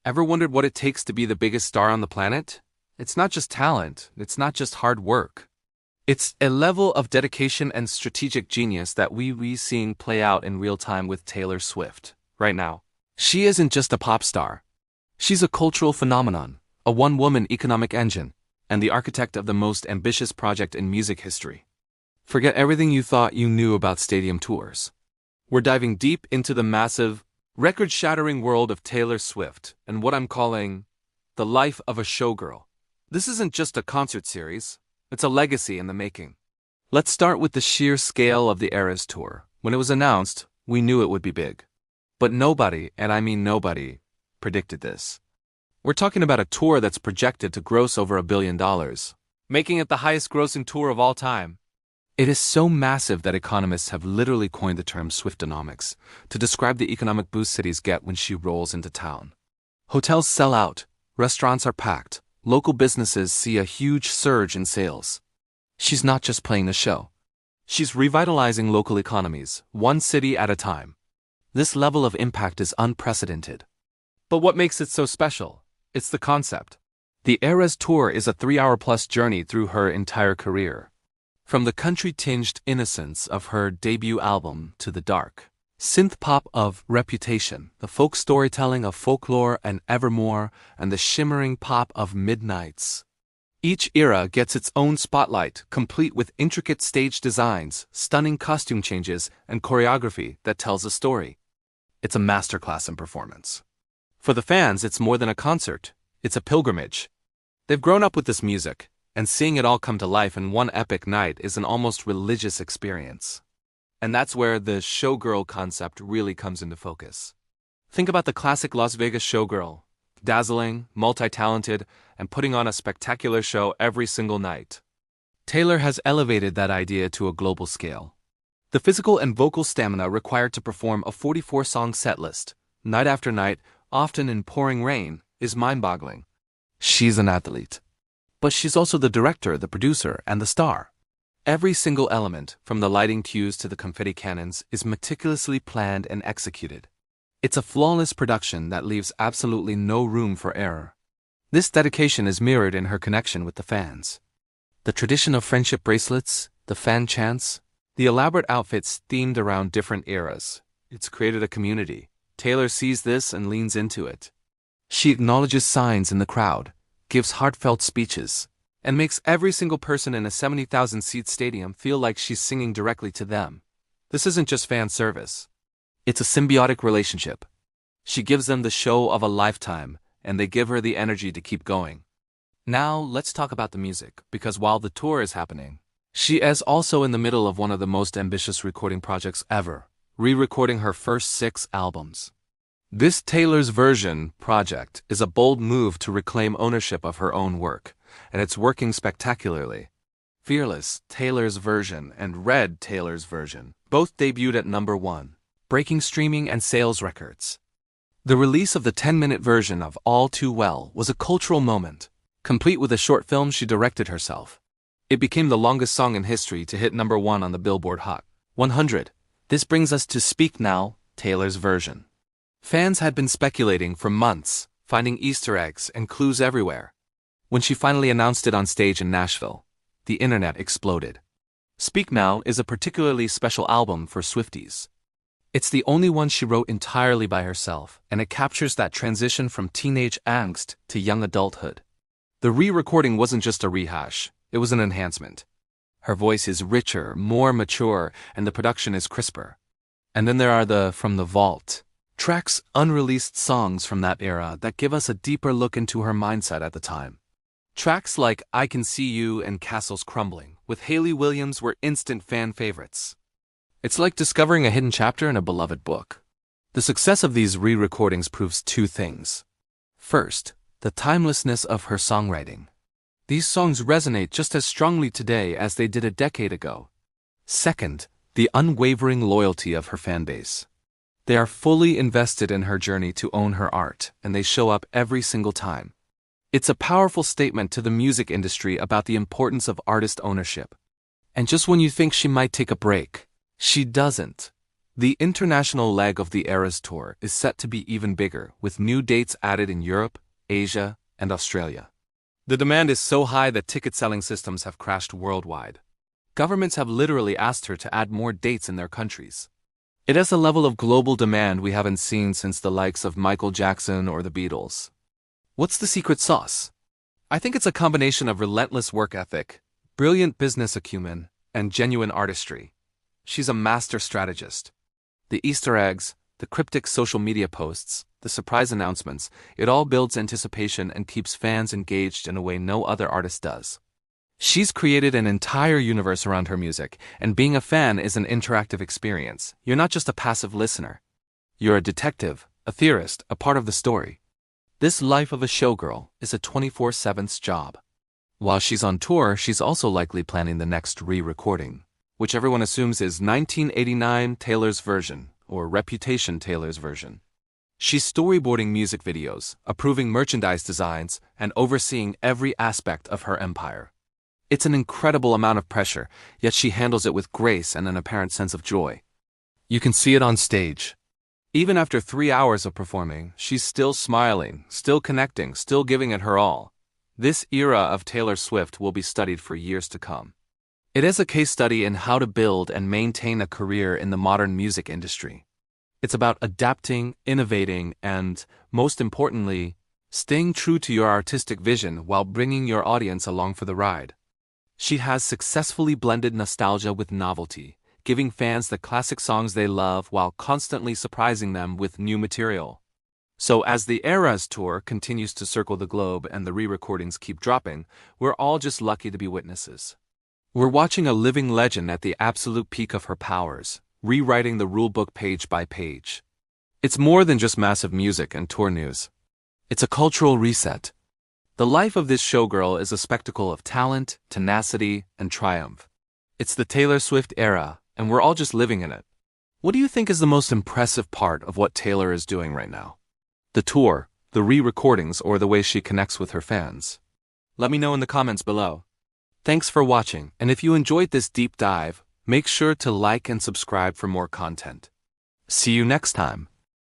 Ever wondered what it takes to be the biggest star on the planet? It's not just talent, it's not just hard work. It's a level of dedication and strategic genius that we seeing play out in real time with Taylor Swift right now. She isn't just a pop star. She's a cultural phenomenon, a one-woman economic engine, and the architect of the most ambitious project in music history. Forget everything you thought you knew about stadium tours. We're diving deep into the massive, record-shattering world of Taylor Swift and what I'm calling the life of a showgirl. This isn't just a concert series, it's a legacy in the making. Let's start with the sheer scale of the Eras Tour. When it was announced, we knew it would be big. But nobody, and I mean nobody, predicted this. We're talking about a tour that's projected to gross over $1 billion, making it the highest-grossing tour of all time. It is so massive that economists have literally coined the term Swiftonomics to describe the economic boost cities get when she rolls into town. Hotels sell out, restaurants are packed, local businesses see a huge surge in sales. She's not just playing a show. She's revitalizing local economies, one city at a time. This level of impact is unprecedented. But what makes it so special? It's the concept. The Eras Tour is a 3-hour-plus journey through her entire career. From the country-tinged innocence of her debut album to the dark synth-pop of Reputation, the folk storytelling of Folklore and Evermore, and the shimmering pop of Midnights. Each era gets its own spotlight, complete with intricate stage designs, stunning costume changes, and choreography that tells a story. It's a masterclass in performance. For the fans, it's more than a concert. It's a pilgrimage. They've grown up with this music, and seeing it all come to life in one epic night is an almost religious experience. And that's where the showgirl concept really comes into focus. Think about the classic Las Vegas showgirl, dazzling, multi-talented, and putting on a spectacular show every single night. Taylor has elevated that idea to a global scale. The physical and vocal stamina required to perform a 44-song setlist, night after night, often in pouring rain, is mind-boggling. She's an athlete. But she's also the director, the producer, and the star. Every single element, from the lighting cues to the confetti cannons, is meticulously planned and executed. It's a flawless production that leaves absolutely no room for error. This dedication is mirrored in her connection with the fans. The tradition of friendship bracelets, the fan chants, the elaborate outfits themed around different eras. It's created a community. Taylor sees this and leans into it. She acknowledges signs in the crowd, gives heartfelt speeches, and makes every single person in a 70,000-seat stadium feel like she's singing directly to them. This isn't just fan service. It's a symbiotic relationship. She gives them the show of a lifetime, and they give her the energy to keep going. Now, let's talk about the music, because while the tour is happening, she is also in the middle of one of the most ambitious recording projects ever, re-recording her first 6 albums. This Taylor's Version project is a bold move to reclaim ownership of her own work, and it's working spectacularly. Fearless, Taylor's Version, and Red, Taylor's Version both debuted at #1, breaking streaming and sales records. The release of the 10-minute version of All Too Well was a cultural moment, complete with a short film she directed herself. It became the longest song in history to hit #1 on the Billboard Hot 100. This brings us to Speak Now, Taylor's Version. Fans had been speculating for months, finding Easter eggs and clues everywhere. When she finally announced it on stage in Nashville, the internet exploded. Speak Now is a particularly special album for Swifties. It's the only one she wrote entirely by herself, and it captures that transition from teenage angst to young adulthood. The re-recording wasn't just a rehash, it was an enhancement. Her voice is richer, more mature, and the production is crisper. And then there are the From the Vault tracks, unreleased songs from that era that give us a deeper look into her mindset at the time. Tracks like I Can See You and Castles Crumbling with Hayley Williams were instant fan favorites. It's like discovering a hidden chapter in a beloved book. The success of these re-recordings proves 2 things. First, the timelessness of her songwriting. These songs resonate just as strongly today as they did a decade ago. Second, the unwavering loyalty of her fanbase. They are fully invested in her journey to own her art, and they show up every single time. It's a powerful statement to the music industry about the importance of artist ownership. And just when you think she might take a break, she doesn't. The international leg of the Eras Tour is set to be even bigger, with new dates added in Europe, Asia, and Australia. The demand is so high that ticket selling systems have crashed worldwide. Governments have literally asked her to add more dates in their countries. It is a level of global demand we haven't seen since the likes of Michael Jackson or the Beatles. What's the secret sauce? I think it's a combination of relentless work ethic, brilliant business acumen, and genuine artistry. She's a master strategist. The Easter eggs, the cryptic social media posts, the surprise announcements, it all builds anticipation and keeps fans engaged in a way no other artist does. She's created an entire universe around her music, and being a fan is an interactive experience. You're not just a passive listener. You're a detective, a theorist, a part of the story. This life of a showgirl is a 24/7 job. While she's on tour, she's also likely planning the next re-recording, which everyone assumes is 1989 Taylor's version, or Reputation Taylor's version. She's storyboarding music videos, approving merchandise designs, and overseeing every aspect of her empire. It's an incredible amount of pressure, yet she handles it with grace and an apparent sense of joy. You can see it on stage. Even after 3 hours of performing, she's still smiling, still connecting, still giving it her all. This era of Taylor Swift will be studied for years to come. It is a case study in how to build and maintain a career in the modern music industry. It's about adapting, innovating, and, most importantly, staying true to your artistic vision while bringing your audience along for the ride. She has successfully blended nostalgia with novelty, giving fans the classic songs they love while constantly surprising them with new material. So as the Eras Tour continues to circle the globe and the re-recordings keep dropping, we're all just lucky to be witnesses. We're watching a living legend at the absolute peak of her powers, rewriting the rulebook page by page. It's more than just massive music and tour news. It's a cultural reset. The life of this showgirl is a spectacle of talent, tenacity, and triumph. It's the Taylor Swift era, and we're all just living in it. What do you think is the most impressive part of what Taylor is doing right now? The tour, the re-recordings, or the way she connects with her fans? Let me know in the comments below. Thanks for watching, and if you enjoyed this deep dive, make sure to like and subscribe for more content. See you next time.